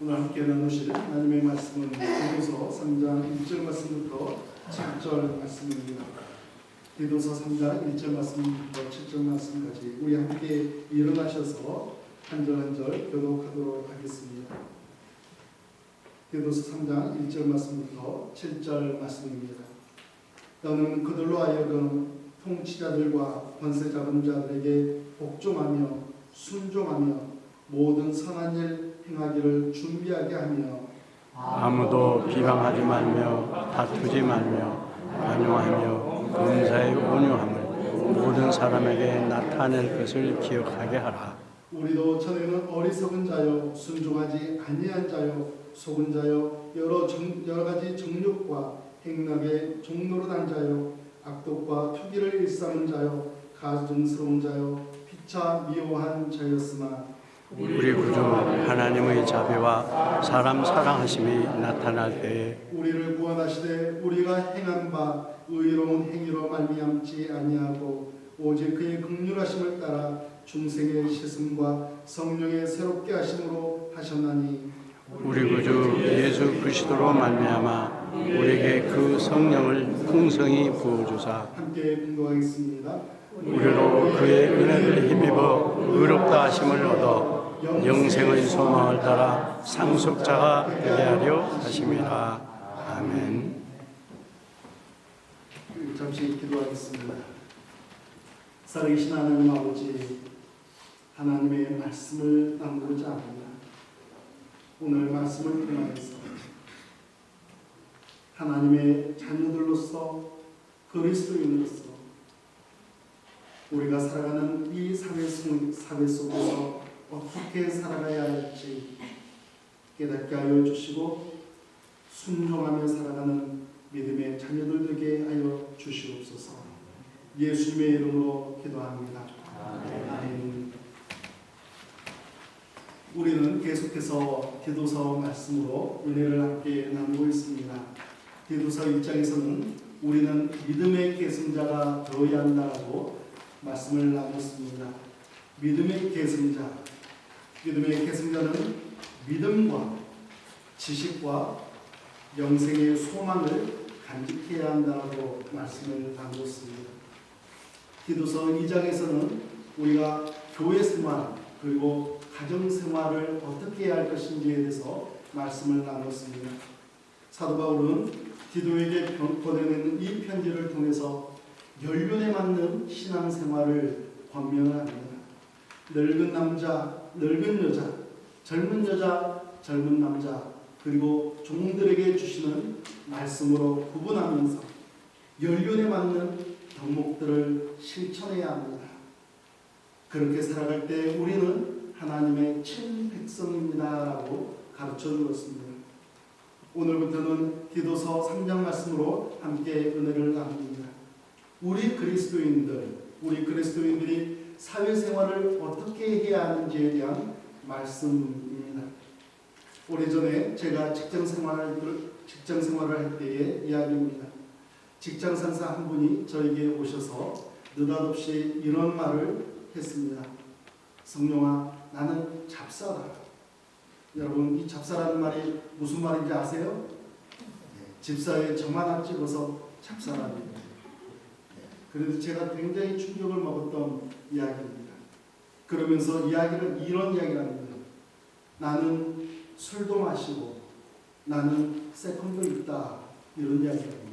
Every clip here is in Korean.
오늘 함께 나누실 하나님의 말씀은 디도서 3장 1절 말씀부터 7절 말씀입니다. 디도서 3장 1절 말씀부터 7절 말씀까지 우리 함께 일어나셔서 한 절 한 절 교독하도록 하겠습니다. 디도서 3장 1절 말씀부터 7절 말씀입니다. 너는 그들로 하여금 통치자들과 권세 잡은 자들에게 복종하며 순종하며 모든 선한 일 행하기를 준비하게 하며 아무도 비방하지 말며 다투지 말며 관용하며 근사의 온유함을 모든 사람에게 나타낼 것을 기억하게 하라. 우리도 전에는 어리석은 자요 순종하지 아니한 자요 속은 자요 여러 가지 정욕과 행락의 종노릇한 자요 악독과 투기를 일삼은 자요 가증스러운 자요 피차 미워한 자였으나 우리 구주 하나님의 자비와 사람 사랑하심이 나타날 때에 우리를 구원하시되 우리가 행한 바 의로운 행위로 말미암지 아니하고 오직 그의 긍휼하심을 따라 중생의 씻음과 성령의 새롭게 하심으로 하셨나니 우리 구주 예수 그리스도로 말미암아 우리에게 그 성령을 풍성히 부어주사 함께 공동하겠습니다. 우리로 그의 은혜를 힘입어 의롭다 하심을 얻어 영생의 소망을 따라 상속자가 되게 하려 하심이라. 아멘. 잠시 기도하겠습니다. 살아계신 하나님 아버지, 하나님의 말씀을 나누고자 합니다. 오늘 말씀을 통하여서 하나님의 자녀들로서 그리스도인으로서 우리가 살아가는 이 사회 속에서 어떻게 살아가야 할지 깨닫게 하여 주시고 순종하며 살아가는 믿음의 자녀들 되게 하여 주시옵소서. 예수님의 이름으로 기도합니다. 아멘. 우리는 계속해서 디도서 말씀으로 은혜를 함께 나누고 있습니다. 디도서 1장에서는 우리는 믿음의 계승자가 되어야 한다고 말씀을 나눴습니다. 믿음의 계승자는 믿음과 지식과 영생의 소망을 간직해야 한다고 말씀을 나누었습니다. 디도서 2장에서는 우리가 교회 생활 그리고 가정 생활을 어떻게 해야 할 것인지에 대해서 말씀을 나눴습니다. 사도 바울은 디도에게 보내는 이 편지를 통해서 연륜에 맞는 신앙 생활을 권면을 합니다. 늙은 남자, 늙은 여자, 젊은 여자, 젊은 남자, 그리고 종들에게 주시는 말씀으로 구분하면서 연륜에 맞는 덕목들을 실천해야 합니다. 그렇게 살아갈 때 우리는 하나님의 친백성입니다 라고 가르쳐 주었습니다. 오늘부터는 디도서 3장 말씀으로 함께 은혜를 나눕니다. 우리 그리스도인들이 사회생활을 어떻게 해야 하는지에 대한 말씀입니다. 오래전에 제가 직장 생활을 할 때의 이야기입니다. 직장 상사 한 분이 저에게 오셔서 느닷없이 이런 말을 했습니다. 성룡아, 나는 잡사다. 여러분, 이 잡사라는 말이 무슨 말인지 아세요? 집사에 점 하나 찍어서 잡사랍니다. 그래서 제가 굉장히 충격을 먹었던 이야기입니다. 그러면서 이런 이야기를 합니다. 나는 술도 마시고 나는 세컨도 있다. 이런 이야기를 합니다.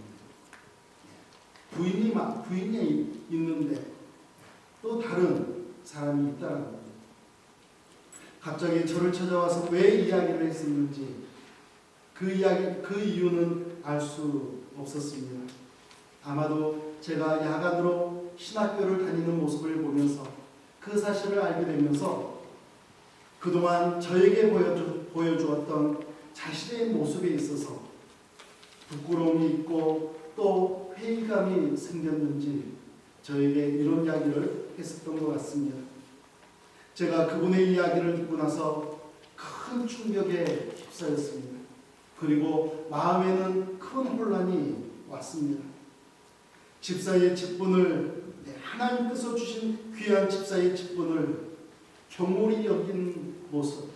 부인이 있는데 또 다른 사람이 있다는 겁니다. 갑자기 저를 찾아와서 왜 이야기를 했었는지 그 이유는 알 수 없었습니다. 아마도 제가 야간으로 신학교를 다니는 모습을 보면서 그 사실을 알게 되면서 그동안 저에게 보여주었던 자신의 모습에 있어서 부끄러움이 있고 또 회의감이 생겼는지 저에게 이런 이야기를 했었던 것 같습니다. 제가 그분의 이야기를 듣고 나서 큰 충격에 휩싸였습니다. 그리고 마음에는 큰 혼란이 왔습니다. 집사의 직분을 하나님께서 주신 귀한 집사의 직분을 경홀히 여긴 모습,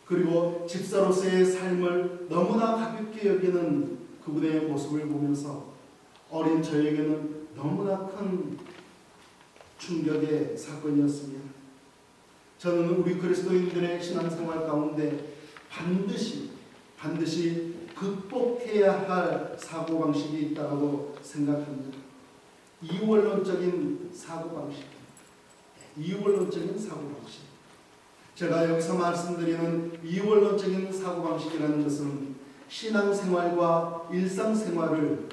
그리고 집사로서의 삶을 너무나 가볍게 여기는 그분의 모습을 보면서 어린 저에게는 너무나 큰 충격의 사건이었습니다. 저는 우리 그리스도인들의 신앙생활 가운데 반드시 극복해야 할 사고방식이 있다고 생각합니다. 이원론적인 사고방식. 제가 여기서 말씀드리는 이원론적인 사고방식이라는 것은 신앙생활과 일상생활을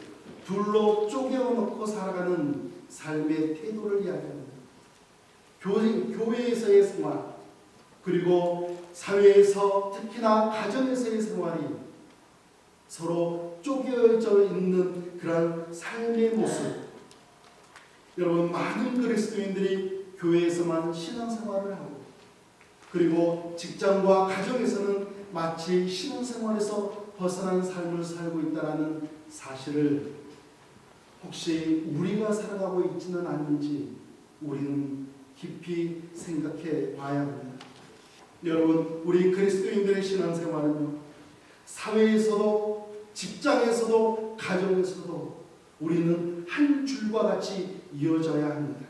둘로 쪼개어놓고 살아가는 삶의 태도를 이야기합니다. 교회에서의 생활, 그리고 사회에서 특히나 가정에서의 생활이 서로 쪼개져 있는 그런 삶의 모습. 여러분, 많은 그리스도인들이 교회에서만 신앙생활을 하고, 그리고 직장과 가정에서는 마치 신앙생활에서 벗어난 삶을 살고 있다는 사실을 혹시 우리가 살아가고 있지는 않는지 우리는 깊이 생각해 봐야 합니다. 여러분, 우리 그리스도인들의 신앙생활은요, 사회에서도 직장에서도 가정에서도 우리는 한 줄과 같이 이어져야 합니다.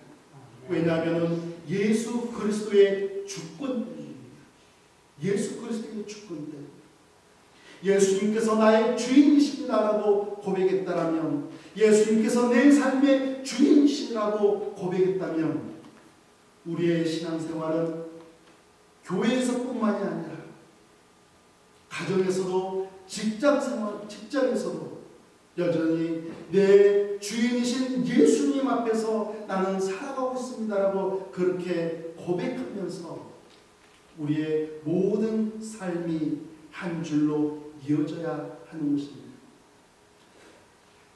왜냐하면 예수 그리스도의 주권입니다. 예수 그리스도의 주권 때문에 예수님께서 나의 주인이십니다라고 고백했다면, 예수님께서 내 삶의 주인이시라고 고백했다면 우리의 신앙생활은 교회에서뿐만이 아니라 가정에서도 직장에서도 여전히 내 주인이신 예수님 앞에서 나는 살아가고 있습니다라고 그렇게 고백하면서 우리의 모든 삶이 한 줄로 이어져야 하는 것입니다.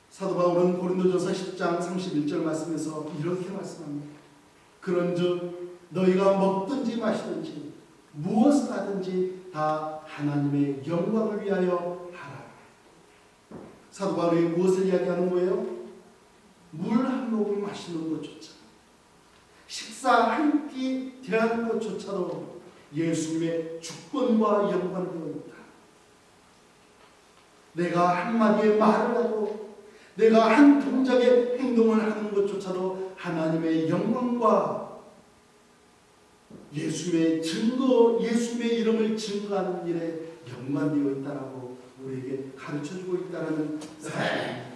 사도 바울은 고린도전서 10장 31절 말씀에서 이렇게 말씀합니다. 그런즉 너희가 먹든지 마시든지 무엇을 하든지 다 하나님의 영광을 위하여 하라. 사도 바울이 무엇을 이야기하는 거예요? 물 한 모금 마시는 것조차, 식사 한 끼 대하는 것조차도 예수님의 주권과 영광되어 있다. 내가 한마디의 말을 하고 내가 한 동작의 행동을 하는 것조차도 하나님의 영광과 예수님의 이름을 증거하는 일에 연관되어 있다라고 우리에게 가르쳐주고 있다는 사실입니다.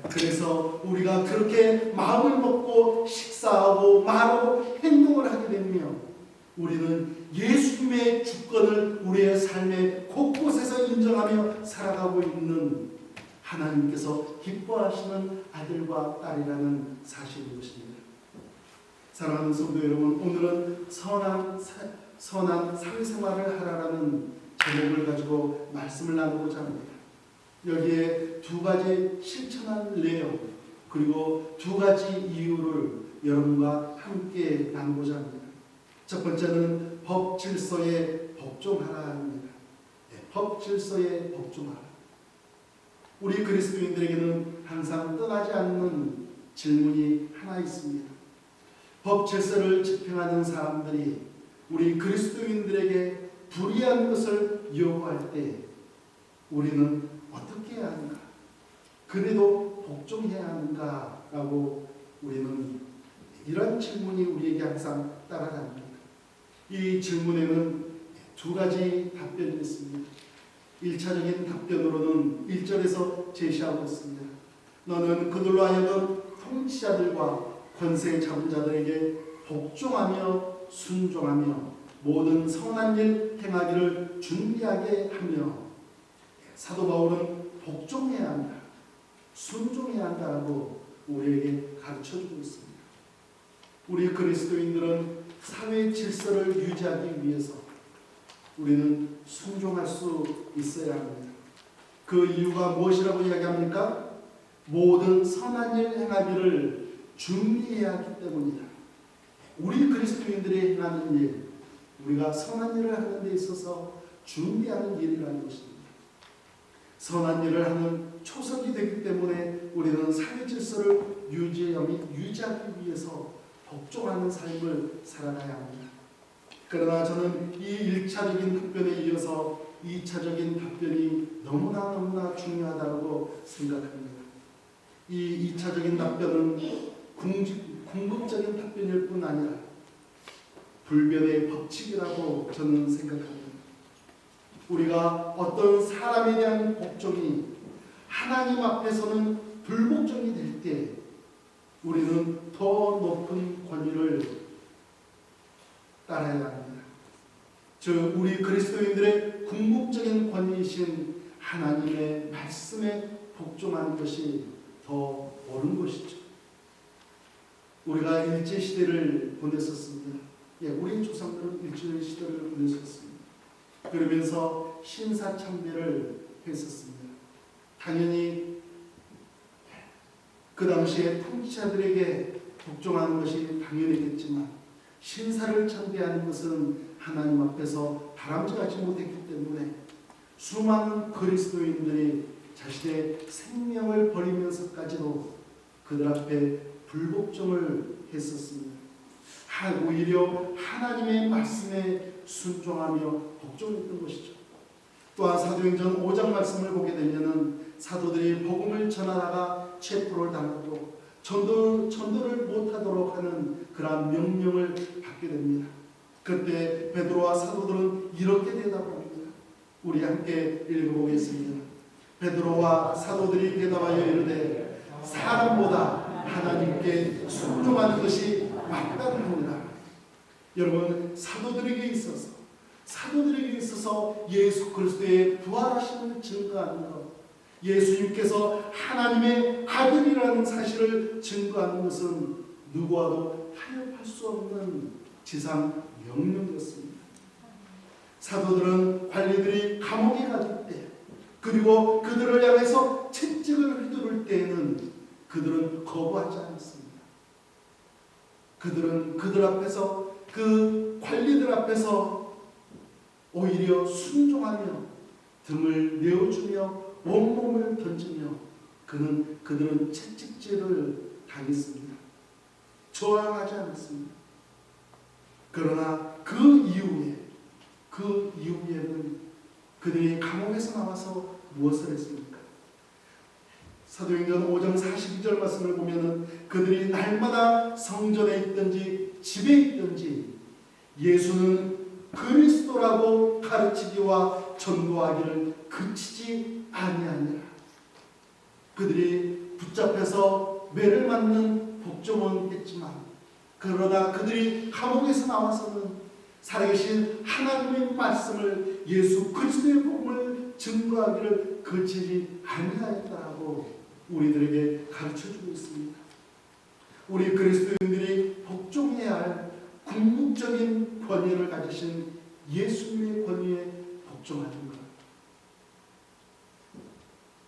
그래서 우리가 그렇게 마음을 먹고 식사하고 말하고 행동을 하게 되면 우리는 예수님의 주권을 우리의 삶의 곳곳에서 인정하며 살아가고 있는 하나님께서 기뻐하시는 아들과 딸이라는 사실인 것입니다. 사랑하는 성도 여러분, 오늘은 선한 사회생활을 하라라는 제목을 가지고 말씀을 나누고자 합니다. 여기에 두 가지 실천한 내용, 그리고 두 가지 이유를 여러분과 함께 나누고자 합니다. 첫 번째는 법 질서에 복종하라입니다. 법 질서에 복종하라. 우리 그리스도인들에게는 항상 떠나지 않는 질문이 하나 있습니다. 법 질서를 집행하는 사람들이 우리 그리스도인들에게 불이한 것을 요구할 때 우리는 어떻게 해야 하는가? 그래도 복종해야 하는가라고 우리는 이런 질문이 우리에게 항상 따라다닙니다. 이 질문에는 두 가지 답변이 있습니다. 1차적인 답변으로는 1절에서 제시하고 있습니다. 너는 그들로 하여금 통치자들과 권세 잡은 자들에게 복종하며 순종하며 모든 선한 일 행하기를 준비하게 하며, 사도 바울은 복종해야 한다, 순종해야 한다라고 우리에게 가르쳐주고 있습니다. 우리 그리스도인들은 사회 질서를 유지하기 위해서 우리는 순종할 수 있어야 합니다. 그 이유가 무엇이라고 이야기합니까? 모든 선한 일 행하기를 준비해야 하기 때문이다. 우리 그리스도인들이 행하는 일, 우리가 선한 일을 하는 데 있어서 준비하는 일이라는 것입니다. 선한 일을 하는 초석이 되기 때문에 우리는 사회 질서를 유지하기 위해서 복종하는 삶을 살아가야 합니다. 그러나 저는 이 1차적인 답변에 이어서 2차적인 답변이 너무나 중요하다고 생각합니다. 이 2차적인 답변은 궁극적인 답변일 뿐 아니라 불변의 법칙이라고 저는 생각합니다. 우리가 어떤 사람에 대한 복종이 하나님 앞에서는 불복종이 될 때 우리는 더 높은 권위를 따라야 합니다. 즉 우리 그리스도인들의 궁극적인 권위이신 하나님의 말씀에 복종하는 것이 더 옳은 것이죠. 우리가 일제시대를 보냈었습니다. 우리 조상들은 일제시대를 보냈었습니다. 그러면서 신사참배를 했었습니다. 당연히 그 당시에 통치자들에게 복종하는 것이 당연했겠지만 신사를 참배하는 것은 하나님 앞에서 바람직하지 못했기 때문에 수많은 그리스도인들이 자신의 생명을 버리면서까지도 그들 앞에 불복종을 했었습니다. 오히려 하나님의 말씀에 순종하며 복종했던 것이죠. 또한 사도행전 5장 말씀을 보게 되면은 사도들이 복음을 전하다가 체포를 당하고 전도를 못하도록 하는 그러한 명령을 받게 됩니다. 그때 베드로와 사도들은 이렇게 대답합니다. 우리 함께 읽어보겠습니다. 베드로와 사도들이 대답하여 이르되 사람보다 하나님께 순종하는 것이 맞다느니라. 여러분, 사도들에게 있어서 예수 그리스도의 부활하심을 증거하는 것, 예수님께서 하나님의 아들이라는 사실을 증거하는 것은 누구와도 타협할 수 없는 지상 명령이었습니다. 사도들은 관리들이 감옥에 가둘 때, 그리고 그들을 향해서 채찍을 휘두를 때에는 그들은 거부하지 않았습니다. 그들은 그들 앞에서, 그 관리들 앞에서 오히려 순종하며 등을 내어주며 온몸을 던지며 그들은 채찍질을 당했습니다. 저항하지 않았습니다. 그러나 그 이후에는 그들이 감옥에서 나와서 무엇을 했습니까? 사도행전 5장 42절 말씀을 보면은 그들이 날마다 성전에 있든지 집에 있든지 예수는 그리스도라고 가르치기와 전도하기를 그치지 아니하니라. 그들이 붙잡혀서 매를 맞는 복종은 했지만, 그러나 그들이 감옥에서 나와서는 살아계신 하나님의 말씀을, 예수 그리스도의 복음을 증거하기를 그치지 아니하였다고 우리들에게 가르쳐주고 있습니다. 우리 그리스도인들이 복종해야 할 궁극적인 권위를 가지신 예수님의 권위에 복종하는 것,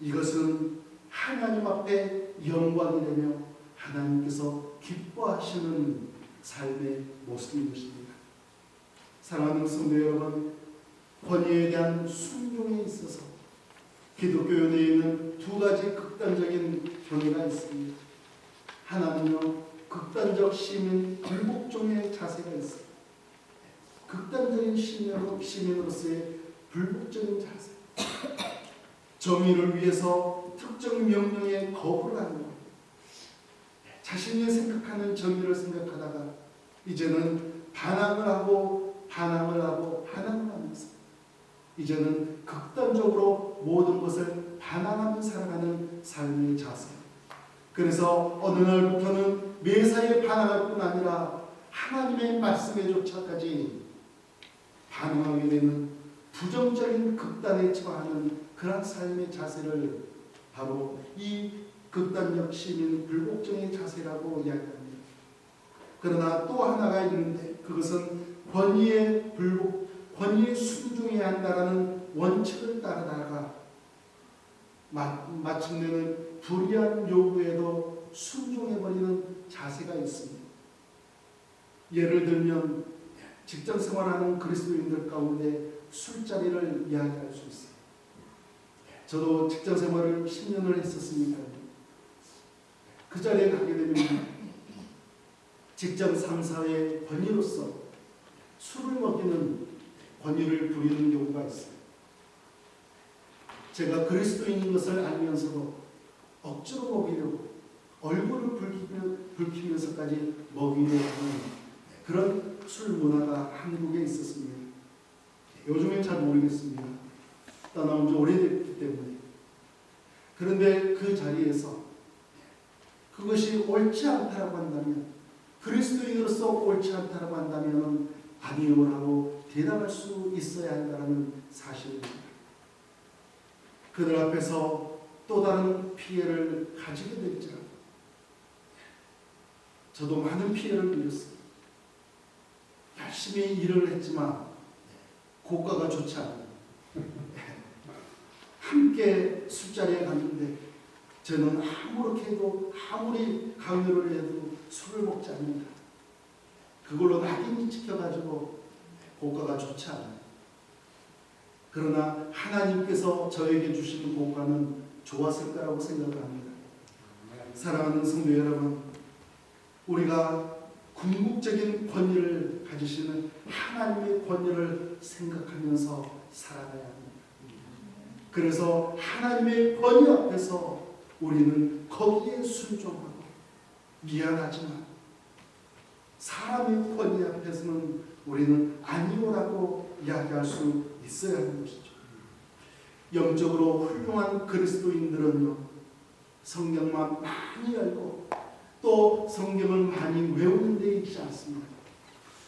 이것은 하나님 앞에 영광이 되며 하나님께서 기뻐하시는 삶의 모습인 것입니다. 사랑하는 성도 여러분, 권위에 대한 순종에 있어서 기독교에는 두 가지 극단적인 견해가 있습니다. 하나는요, 극단적 시민 불복종의 자세가 있습니다. 극단적인 시민으로서의 불복종인 자세, 정의를 위해서 특정 명령에 거부를 하는 것, 자신이 생각하는 정의를 생각하다가 이제는 반항을 하면서 이제는 극단적으로 모든 것을 반항하며 살아가는 삶의 자세. 그래서 어느 날부터는 매사에 반항할 뿐 아니라 하나님의 말씀에조차까지 반항하게 되는 부정적인 극단에 처하는 그런 삶의 자세를 바로 이 극단적 시민 불복종의 자세라고 이야기합니다. 그러나 또 하나가 있는데 그것은 권위에 순종해야 한다라는 원칙을 따르다가 마침내는 불의한 요구에도 순종해버리는 자세가 있습니다. 예를 들면 직장 생활하는 그리스도인들 가운데 술자리를 이야기할 수 있어요. 저도 직장 생활을 10년을 했었으니까 그 자리에 가게 되면 직장 상사의 권위로서 술을 먹이는 권위를 부리는 경우가 있어요. 제가 그리스도인인 것을 알면서도 억지로 먹이려고 얼굴을 붉히면서까지 먹이려고 하는 그런 술 문화가 한국에 있었습니다. 요즘엔 잘 모르겠습니다. 떠나온 지 오래됐기 때문에. 그런데 그 자리에서 그것이 옳지 않다라고 한다면, 그리스도인으로서 옳지 않다라고 한다면 아니요라고 대답할 수 있어야 한다는 사실입니다. 그들 앞에서 또 다른 피해를 가지게 될지라도 저도 많은 피해를 누렸습니다. 열심히 일을 했지만 고가가 좋지 않아요. 함께 술자리에 갔는데 저는 아무렇게 해도 아무리 강요를 해도 술을 먹지 않는다. 그걸로 낙인이 찍혀가지고 고가가 좋지 않아요. 그러나 하나님께서 저에게 주신 고가는 좋았을 거라고 생각을 합니다. 사랑하는 성도 여러분, 우리가 궁극적인 권위를 가지시는 하나님의 권위를 생각하면서 살아가야 합니다. 그래서 하나님의 권위 앞에서 우리는 거기에 순종하고, 미안하지만 사람의 권위 앞에서는 우리는 아니오라고 이야기할 수 있어야 하는 것이죠. 영적으로 훌륭한 그리스도인들은요, 성경만 많이 알고 또 성경을 많이 외우는 데 있지 않습니다.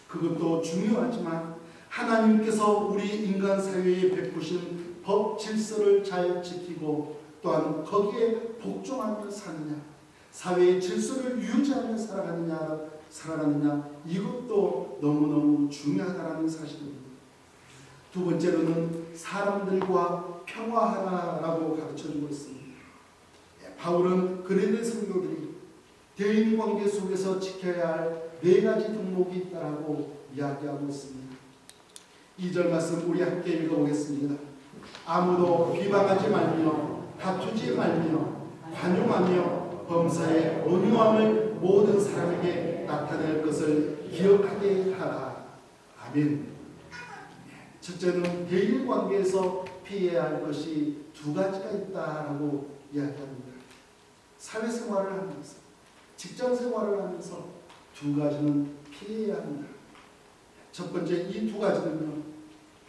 그것도 중요하지만 하나님께서 우리 인간 사회에 베푸신 법 질서를 잘 지키고 또한 거기에 복종하며 사느냐, 사회의 질서를 유지하며 살아가느냐, 이것도 너무너무 중요하다는 사실입니다. 두 번째로는 사람들과 평화하라라고 가르쳐주고 있습니다. 바울은 그레네 성도들이 대인 관계 속에서 지켜야 할 4가지 덕목이 있다라고 이야기하고 있습니다. 2절 말씀 우리 함께 읽어보겠습니다. 아무도 비방하지 말며 다투지 말며 관용하며 범사의 온유함을 모든 사람에게 나타낼 것을 기억하게 하라. 아멘. 첫째는 대인 관계에서 피해야 할 것이 2가지가 있다라고 이야기합니다. 사회생활을 하면서, 직장생활을 하면서 2가지는 피해야 합니다. 첫 번째, 이 2가지는요,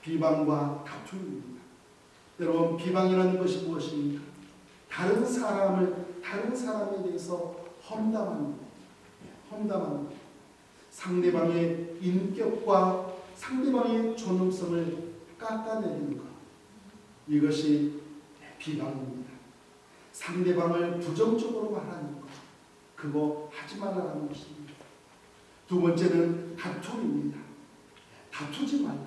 비방과 다툼입니다. 여러분, 비방이라는 것이 무엇입니까? 다른 사람에 대해서 험담하는 것, 상대방의 인격과 상대방의 존엄성을 깎아내리는 것, 이것이 비방입니다. 상대방을 부정적으로 말하는 것, 그거 하지 말라는 것입니다. 두 번째는 다툼입니다. 다투지 말라.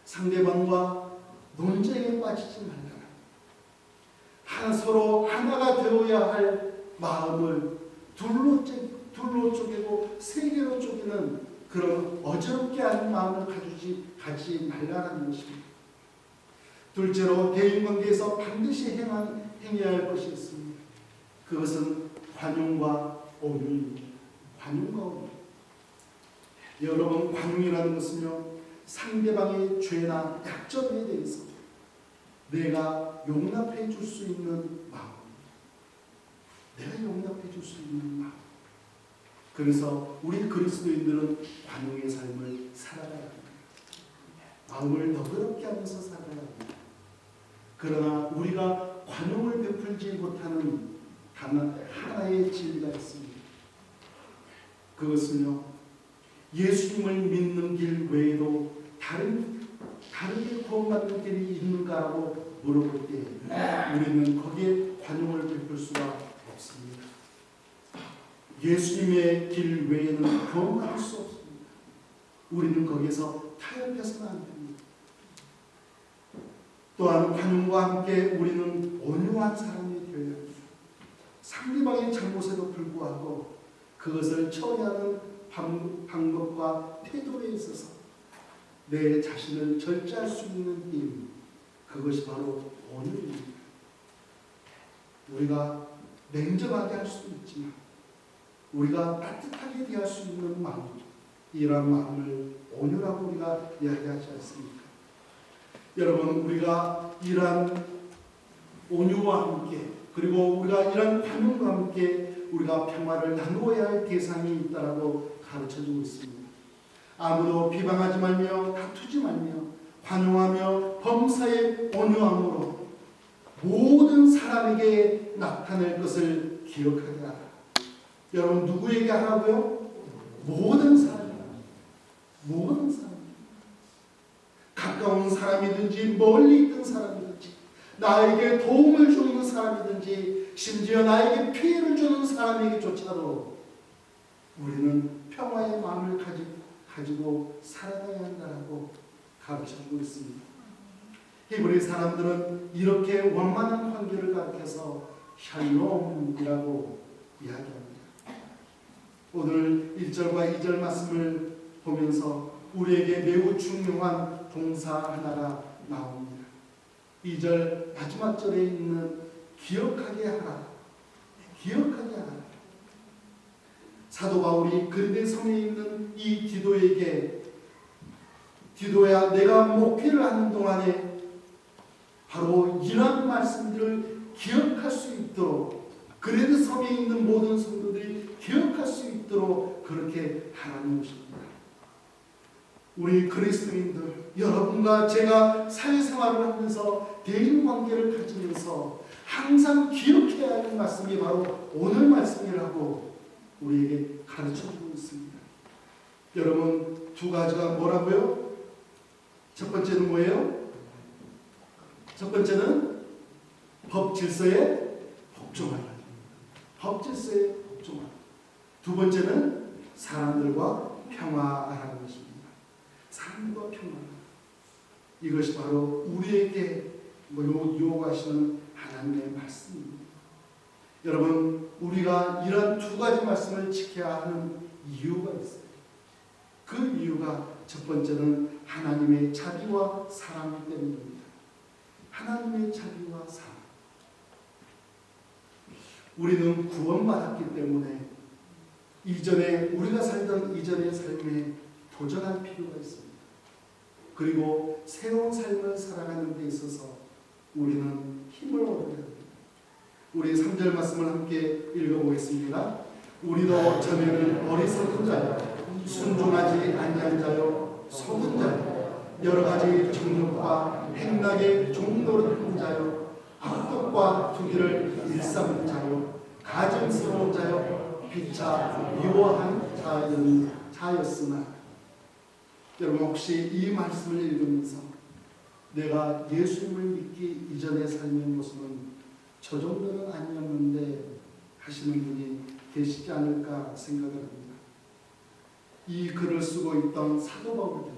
상대방과 논쟁에 빠지지 말라. 서로 하나가 되어야 할 마음을 둘로 쪼개고 3개로 쪼개는 그런 어지럽게 하는 마음을 가지지 말라는 것입니다. 둘째로 대인관계에서 반드시 행해야 할 것이 있습니다. 그것은 관용과 온유입니다. 관용과 온유. 여러분, 관용이라는 것은요, 상대방의 죄나 약점에 대해서 내가 용납해 줄 수 있는 마음, 내가 용납해 줄 수 있는 마음. 그래서 우리 그리스도인들은 관용의 삶을 살아가야 합니다. 마음을 너그럽게 하면서 살아야 합니다. 그러나 우리가 관용을 베풀지 못하는 단 하나의 진리가 있습니다. 그것은요, 예수님을 믿는 길 외에도 다르게 구원받는 길이 있는가라고 물어볼 때 우리는 거기에 관용을 베풀 수가 없습니다. 예수님의 길 외에는 구원받을 수 없습니다. 우리는 거기에서 타협해서는 안 됩니다. 또한 관용과 함께 우리는 온유한 사람이 되어야 합니다. 상대방의 잘못에도 불구하고 그것을 처리하는 방법과 태도에 있어서 내 자신을 절제할 수 있는 힘, 그것이 바로 온유입니다. 우리가 냉정하게 할 수도 있지만 우리가 따뜻하게 대할 수 있는 마음, 이러한 마음을 온유라고 우리가 이야기하지 않습니까? 여러분, 우리가 이러한 온유와 함께, 그리고 우리가 이러한 관용과 함께 우리가 평화를 나누어야 할 대상이 있다라고 가르쳐주고 있습니다. 아무도 비방하지 말며 다투지 말며 관용하며 범사에 온유함으로 모든 사람에게 나타낼 것을 기억하게 하라. 여러분, 누구에게 하라고요? 모든 사람. 모든 사람. 가까운 사람이든지 멀리 있던 사람이든지 나에게 도움을 주는 사람이든지 심지어 나에게 피해를 주는 사람에게조차도 우리는 평화의 마음을 가지고 살아가야 한다라고 가르쳐주고 있습니다. 히브리 사람들은 이렇게 원만한 관계를 가르쳐서 샬롬이라고 이야기합니다. 오늘 1절과 2절 말씀을 보면서 우리에게 매우 중요한 동사 하나가 나옵니다. 2절 마지막 절에 있는 기억하게 하라. 기억하게 하라. 사도 바울이 그리스 성에 있는 이 디도에게, 디도야, 내가 목회를 하는 동안에 바로 이런 말씀들을 기억할 수 있도록, 그리스 성에 있는 모든 성도들이 기억할 수 있도록 그렇게 하라는 것입니다. 우리 그리스도인들, 여러분과 제가 사회생활을 하면서 대인관계를 가지면서 항상 기억해야 하는 말씀이 바로 오늘 말씀이라고 우리에게 가르쳐주고 있습니다. 여러분, 두 가지가 뭐라고요? 첫 번째는 뭐예요? 첫 번째는 법 질서에 복종하라. 법 질서에 복종하라. 두 번째는 사람들과 평화하라는 것입니다. 사랑과 평화. 이것이 바로 우리에게 요구하시는 하나님의 말씀입니다. 여러분, 우리가 이런 두 가지 말씀을 지켜야 하는 이유가 있어요. 그 이유가 첫 번째는 하나님의 자비와 사랑 때문입니다. 하나님의 자비와 사랑. 우리는 구원받았기 때문에 우리가 살던 이전의 삶에 도전할 필요가 있습니다. 그리고 새로운 삶을 살아가는 데 있어서 우리는 힘을 얻어야 합니다. 우리 3절 말씀을 함께 읽어보겠습니다. 우리도 전에는 어리석은 자요, 순종하지 아니한 자요, 속은 자요, 여러 가지 정욕과 행락의 종노릇한 자요, 악독과 투기를 일삼는 자요, 가증스러운 자요, 피차 미워한 자였으나. 여러분, 혹시 이 말씀을 읽으면서 내가 예수님을 믿기 이전의 삶의 모습은 저 정도는 아니었는데 하시는 분이 계시지 않을까 생각을 합니다. 이 글을 쓰고 있던 사도 바울도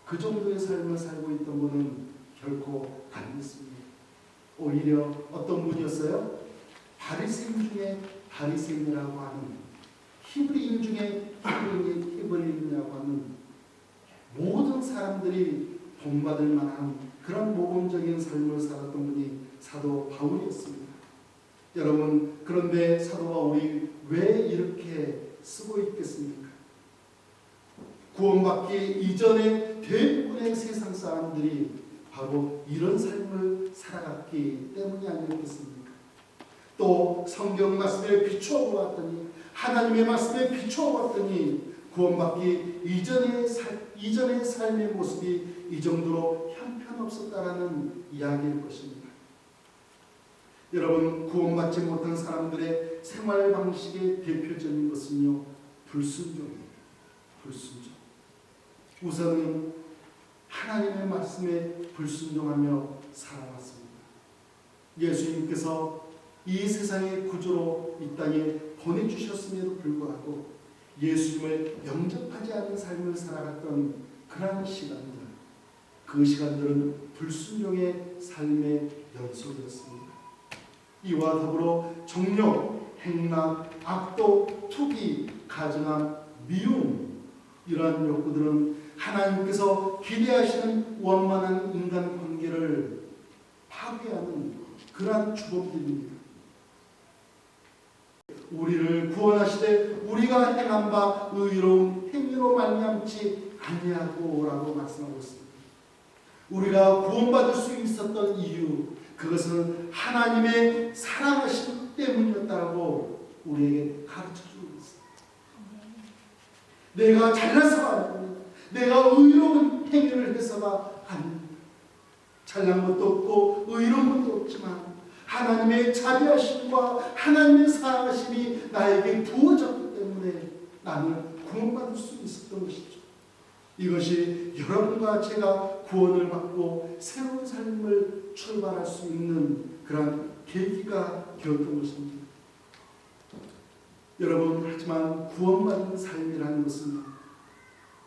그 정도의 삶을 살고 있던 분은 결코 아니었습니다. 오히려 어떤 분이었어요? 바리새인 중에 바리새인이라고 하는, 히브리인 중에 히브리인이라고 하는, 모든 사람들이 본받을 만한 그런 모범적인 삶을 살았던 분이 사도 바울이었습니다. 여러분, 그런데 사도 바울이 왜 이렇게 쓰고 있겠습니까? 구원받기 이전에 대부분의 세상 사람들이 바로 이런 삶을 살아갔기 때문이 아니었겠습니까? 또 성경 말씀에 비추어 보았더니, 하나님의 말씀에 비추어 보았더니 구원받기 이전의 삶의 모습이 이 정도로 형편없었다라는 이야기일 것입니다. 여러분, 구원받지 못한 사람들의 생활 방식의 대표적인 것은요, 불순종이에요. 불순종. 우선은 하나님의 말씀에 불순종하며 살아왔습니다. 예수님께서 이 세상의 구주로 이 땅에 보내주셨음에도 불구하고 예수님을 영접하지 않은 삶을 살아갔던 그러한 시간들, 그 시간들은 불순종의 삶의 연속이었습니다. 이와 더불어 정욕, 행락, 악독, 투기, 가증함, 미움, 이러한 욕구들은 하나님께서 기대하시는 원만한 인간 관계를 파괴하는 그러한 주범들입니다. 우리를 구원하시되 우리가 행한 바 의로운 행위 행위로 말미암지 아니하고라고 말씀하고 있습니다. 우리가 구원받을 수 있었던 이유, 그것은 하나님의 사랑하심 때문이었다고 우리에게 가르쳐주고 있습니다. 내가 잘나서가 아닙니다. 내가 의로운 행위를 해서가 아닙니다. 잘난 것도 없고 의로운 것도 없지만 하나님의 자비하심과 하나님의 사랑하심이 나에게 부어졌기 때문에 나는 구원받을 수 있었던 것이죠. 이것이 여러분과 제가 구원을 받고 새로운 삶을 출발할 수 있는 그런 계기가 되었던 것입니다. 여러분, 하지만 구원받은 삶이라는 것은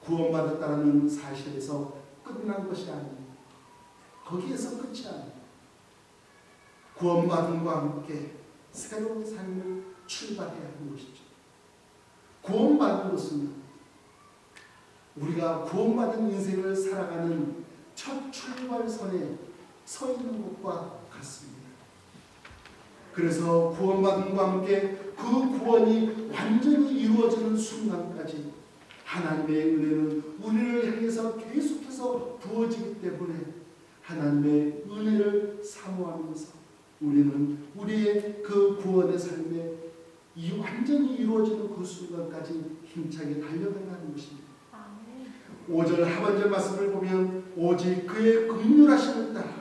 구원받았다는 사실에서 끝난 것이 아닙니다. 거기에서 끝이 아닙니다. 구원받음과 함께 새로운 삶을 출발해야 하는 것이죠. 구원받은 것은 우리가 구원받은 인생을 살아가는 첫 출발선에 서 있는 것과 같습니다. 그래서 구원받음과 함께 그 구원이 완전히 이루어지는 순간까지 하나님의 은혜는 우리를 향해서 계속해서 부어지기 때문에 하나님의 은혜를 사모하면서 우리는 우리의 그 구원의 삶에 완전히 이루어지는 그 순간까지 힘차게 달려가는 것입니다. 5절 하반절 말씀을 보면 오직 그의 긍휼하심을 따라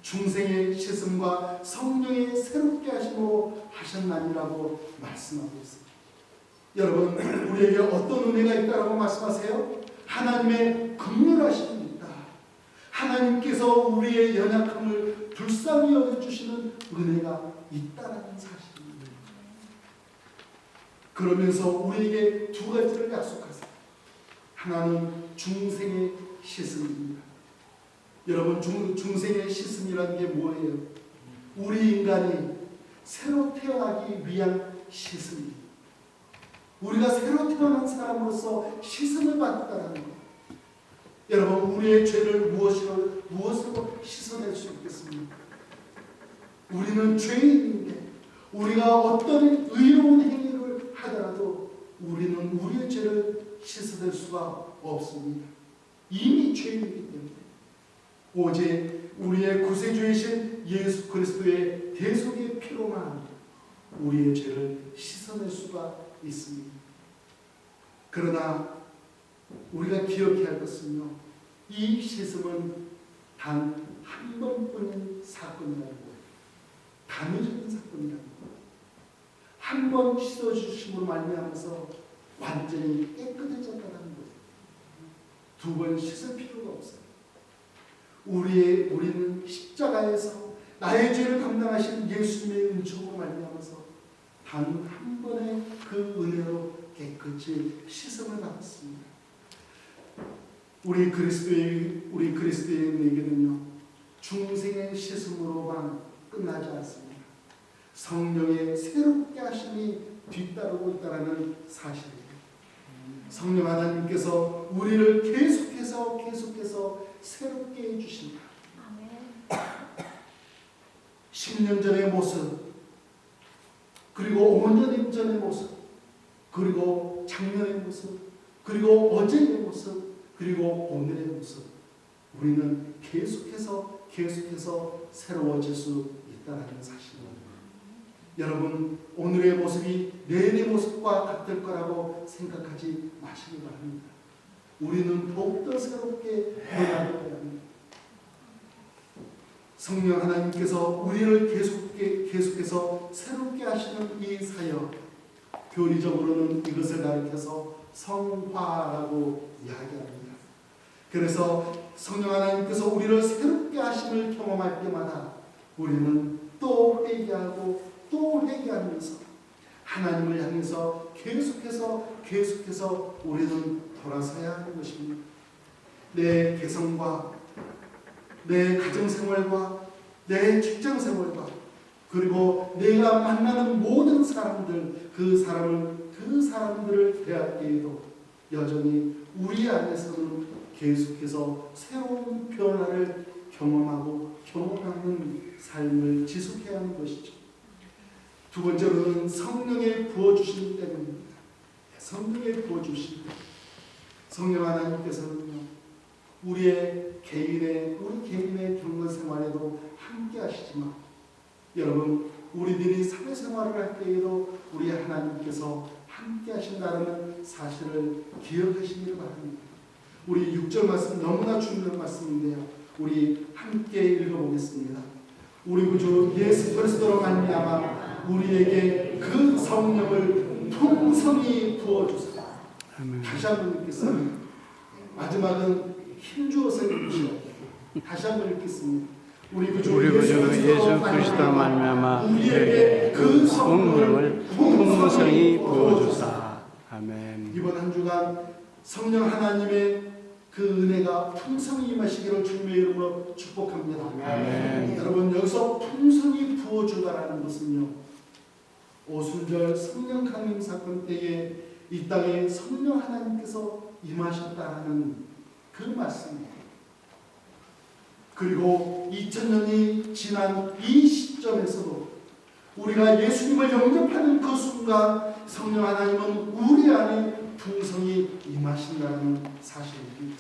중생의 씻음과 성령의 새롭게 하심으로 하셨나니라고 말씀하고 있습니다. 여러분, 우리에게 어떤 은혜가 있다라고 말씀하세요? 하나님의 긍휼하심이 있다. 하나님께서 우리의 연약함을 불쌍히 여겨주시는 은혜가 있다라는 사실입니다. 그러면서 우리에게 두 가지를 약속하세요. 하나는 중생의 씻음입니다. 여러분, 중생의 씻음이라는 게 뭐예요? 우리 인간이 새로 태어나기 위한 씻음입니다. 우리가 새로 태어난 사람으로서 씻음을 받았다는 것. 여러분, 우리의 죄를 무엇으로 씻어낼 수 있겠습니까? 우리는 죄인인데 우리가 어떤 의로운 행위를 하더라도 우리는 우리의 죄를 씻어낼 수가 없습니다. 이미 죄인이기 때문에 오직 우리의 구세주이신 예수 그리스도의 대속의 피로만 우리의 죄를 씻어낼 수가 있습니다. 그러나 우리가 기억해야 할 것은요, 이 씻음은 단 한 번뿐인 사건이라는 거예요. 단회적인 사건이라는 거예요. 한 번 씻어주심으로 말미암아서 완전히 깨끗해졌다는 거예요. 두 번 씻을 필요가 없어요. 우리는 십자가에서 나의 죄를 감당하신 예수님의 은총으로 말미암아서 단 한 번의 그 은혜로 깨끗이 씻음을 받았습니다. 우리 그리스도인에게는요, 중생의 씻음으로만 끝나지 않습니다. 성령의 새롭게 하심이 뒤따르고 있다는 사실이에요. 성령 하나님께서 우리를 계속해서 새롭게 해주신다. 10년 전의 모습, 그리고 5년 전의 모습, 그리고 작년의 모습, 그리고 어제의 모습, 그리고 오늘의 모습, 우리는 계속해서 새로워질 수 있다는 사실입니다. 여러분, 오늘의 모습이 내일의 모습과 같을 거라고 생각하지 마시기 바랍니다. 우리는 더욱더 새롭게 변화되어야 합니다. 성령 하나님께서 우리를 계속해서 새롭게 하시는 이 사역, 교리적으로는 이것을 가리켜서 성화라고 이야기합니다. 그래서 성령 하나님께서 우리를 새롭게 하심을 경험할 때마다 우리는 또 회개하고 또 회개하면서 하나님을 향해서 계속해서 우리는 돌아서야 하는 것입니다. 내 개성과 내 가정생활과 내 직장생활과 그리고 내가 만나는 모든 사람들, 그 사람들을 대할 때에도 여전히 우리 안에서는 계속해서 새로운 변화를 경험하는 삶을 지속해야 하는 것이죠. 두 번째로는 성령의 부어주심 때문입니다. 성령의 부어주심. 성령 하나님께서는요, 우리 개인의 경건 생활에도 함께 하시지만, 여러분, 우리들이 사회생활을 할 때에도 우리 하나님께서 함께 하신다는 사실을 기억하시기를 바랍니다. 우리 6절 말씀 너무나 중요한 말씀인데요, 우리 함께 읽어보겠습니다. 우리 구주 예수 그리스도로 말미암아 우리에게 그 성령을 풍성히 부어주사. 다시 한번 읽겠습니다. 마지막은 힘주어서 읽으시오. 다시 한번 읽겠습니다. 우리 구주 예수 그리스도로 말미암아 우리에게 그 성령을 풍성히 부어주사. 아멘. 이번 한 주간 성령 하나님의 그 은혜가 풍성히 임하시기를 주님의 이름으로 축복합니다. 아멘. 여러분, 여기서 풍성히 부어주다라는 것은요, 오순절 성령 강림 사건 때에 이 땅에 성령 하나님께서 임하셨다라는 그 말씀입니다. 그리고 2000년이 지난 이 시점에서도 우리가 예수님을 영접하는 그 순간 성령 하나님은 우리 안에 풍성히 임하신다는 사실입니다.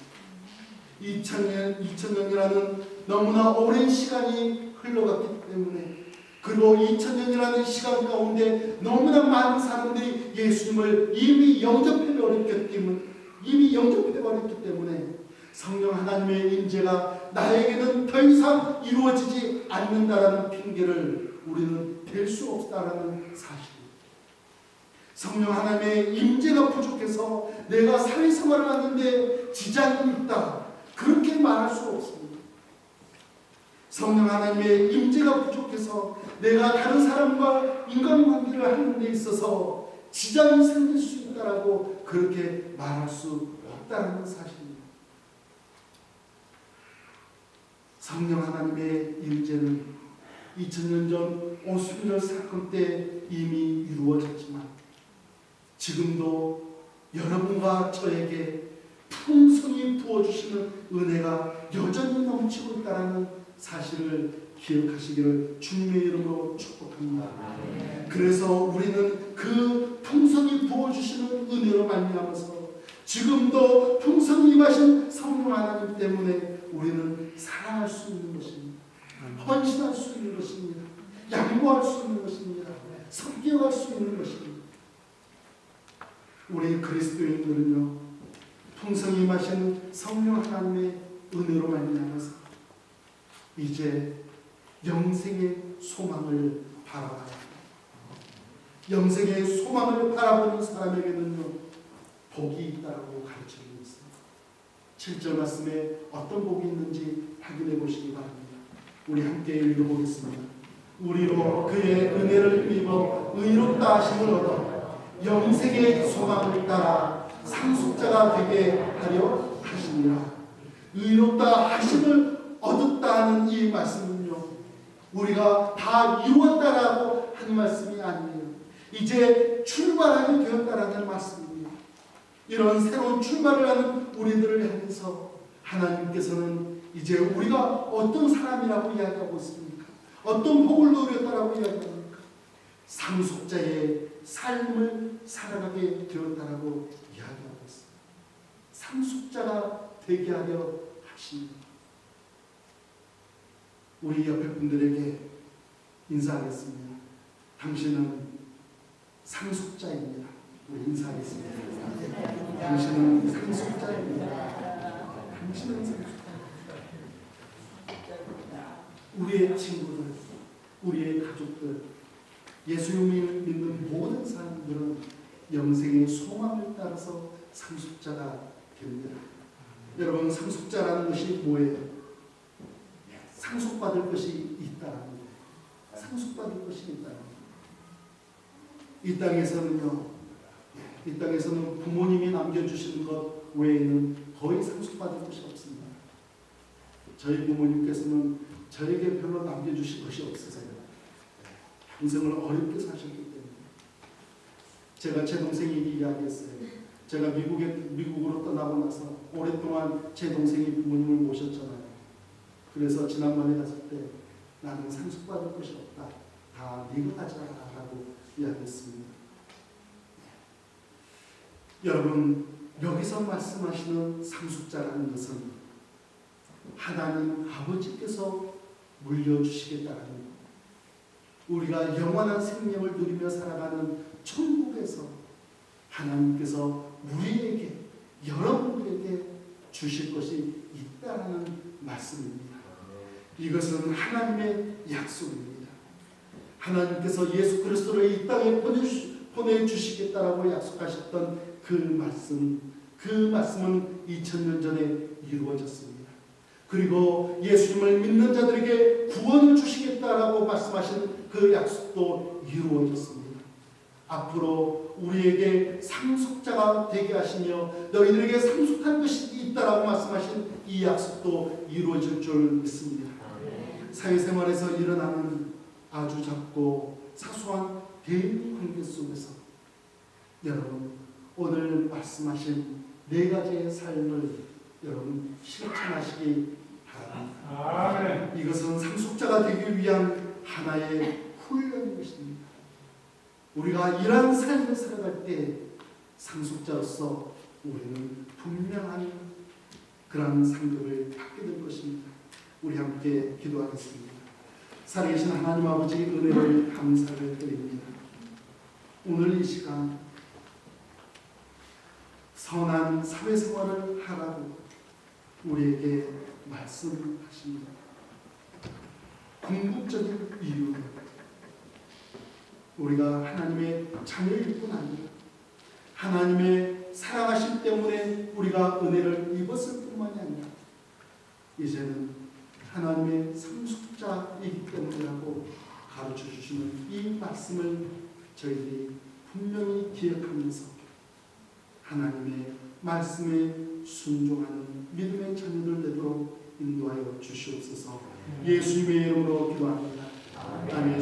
2000년이라는 너무나 오랜 시간이 흘러갔기 때문에, 그리고 2000년이라는 시간 가운데 너무나 많은 사람들이 예수님을 이미 영접해버렸기 때문에 성령 하나님의 임재가 나에게는 더 이상 이루어지지 않는다라는 핑계를 우리는 댈 수 없다라는 사실입니다. 성령 하나님의 임재가 부족해서 내가 사회생활을 하는데 지장이 있다, 그렇게 말할 수 없습니다. 성령 하나님의 임재가 부족해서 내가 다른 사람과 인간관계를 하는 데 있어서 지장이 생길 수 있다라고 그렇게 말할 수 없다는 사실입니다. 성령 하나님의 임재는 2000년 전 오순절 사건 때 이미 이루어졌지만, 지금도 여러분과 저에게 풍성히 부어주시는 은혜가 여전히 넘치고 있다는 사실을 기억하시기를 주님의 이름으로 축복합니다. 그래서 우리는 그 풍성히 부어주시는 은혜로 말미암아서 지금도 풍성히 임하신 성령 하나님 때문에 우리는 사랑할 수 있는 것입니다. 헌신할 수 있는 것입니다. 양보할 수 있는 것입니다. 섬겨갈 수 있는 것입니다. 우리 그리스도인들은요, 풍성히 임하신 성령 하나님의 은혜로 말미암아서 이제 영생의 소망을 바라봐야 합니다. 영생의 소망을 바라보는 사람에게는요, 복이 있다고 가르쳐주고 있습니다. 7절 말씀에 어떤 복이 있는지 확인해 보시기 바랍니다. 우리 함께 읽어보겠습니다. 우리로 그의 은혜를 힘입어 의롭다 하심을 얻어 영생의 소망을 따라 상속자가 되게 하려 하시니라. 의롭다 하심을 얻었다는 이 말씀은요, 우리가 다 이루었다라고 하는 말씀이 아니에요. 이제 출발하게 되었다라는 말씀입니다. 이런 새로운 출발을 하는 우리들을 향해서 하나님께서는 이제 우리가 어떤 사람이라고 이야기하고 있습니까? 어떤 복을 누렸다라고 이야기합니까? 상속자의 삶을 살아가게 되었다라고 이야기하고 있습니다. 상속자가 되게 하려 하십니다. 우리 옆에 분들에게 인사하겠습니다. 당신은 상속자입니다. 우리 인사하겠습니다. 당신은 상속자입니다. 당신은 상속자입니다. 우리의 친구들, 우리의 가족들, 예수님을 믿는 모든 사람들은 영생의 소망을 따라서 상속자가 됩니다. 여러분, 상속자라는 것이 뭐예요? 상속받을 것이 있다는 거예요. 상속받을 것이 있다는 거예요. 이 땅에서는 부모님이 남겨주시는 것 외에는 거의 상속받을 것이 없습니다. 저희 부모님께서는 저에게 별로 남겨주신 것이 없으세요. 평생을 어렵게 사셨기 때문에. 제가 제 동생이 이야기했어요. 제가 미국으로 떠나고 나서 오랫동안 제 동생이 부모님을 모셨잖아요. 그래서 지난번에 갔을 때 나는 상속받을 것이 없다. 다 네가 가져라라고 이야기했습니다. 여러분, 여기서 말씀하시는 상속자라는 것은 하나님 아버지께서 물려주시겠다는 것, 우리가 영원한 생명을 누리며 살아가는 천국에서 하나님께서 우리에게, 여러분들에게 주실 것이 있다는 말씀입니다. 이것은 하나님의 약속입니다. 하나님께서 예수 그리스도를 이 땅에 보내주시겠다라고 약속하셨던 그 말씀은 2000년 전에 이루어졌습니다. 그리고 예수님을 믿는 자들에게 구원을 주시겠다라고 말씀하신 그 약속도 이루어졌습니다. 앞으로 우리에게 상속자가 되게 하시며 너희들에게 상속할 것이 있다라고 말씀하신 이 약속도 이루어질 줄 믿습니다. 사회생활에서 일어나는 아주 작고 사소한 대인관계 속에서 여러분 오늘 말씀하신 4가지의 삶을 여러분 실천하시기 바랍니다. 이것은 상속자가 되기 위한 하나의 훈련인 것입니다. 우리가 이러한 삶을 살아갈 때 상속자로서 우리는 분명한 그런 상급을 받게 될 것입니다. 우리 함께 기도하겠습니다. 살아계신 하나님 아버지 은혜를 감사를 드립니다. 오늘 이 시간 선한 사회생활을 하라고 우리에게 말씀하십니다. 궁극적인 이유는 우리가 하나님의 자녀일 뿐 아니라 하나님의 사랑하심 때문에 우리가 은혜를 입었을 뿐만이 아니라 이제는 하나님의 상속자이기 때문이라고 가르쳐 주시는 이 말씀을 저희들이 분명히 기억하면서 하나님의 말씀에 순종하는 믿음의 자녀들 되도록 인도하여 주시옵소서. 예수님의 이름으로 기도합니다. 아멘.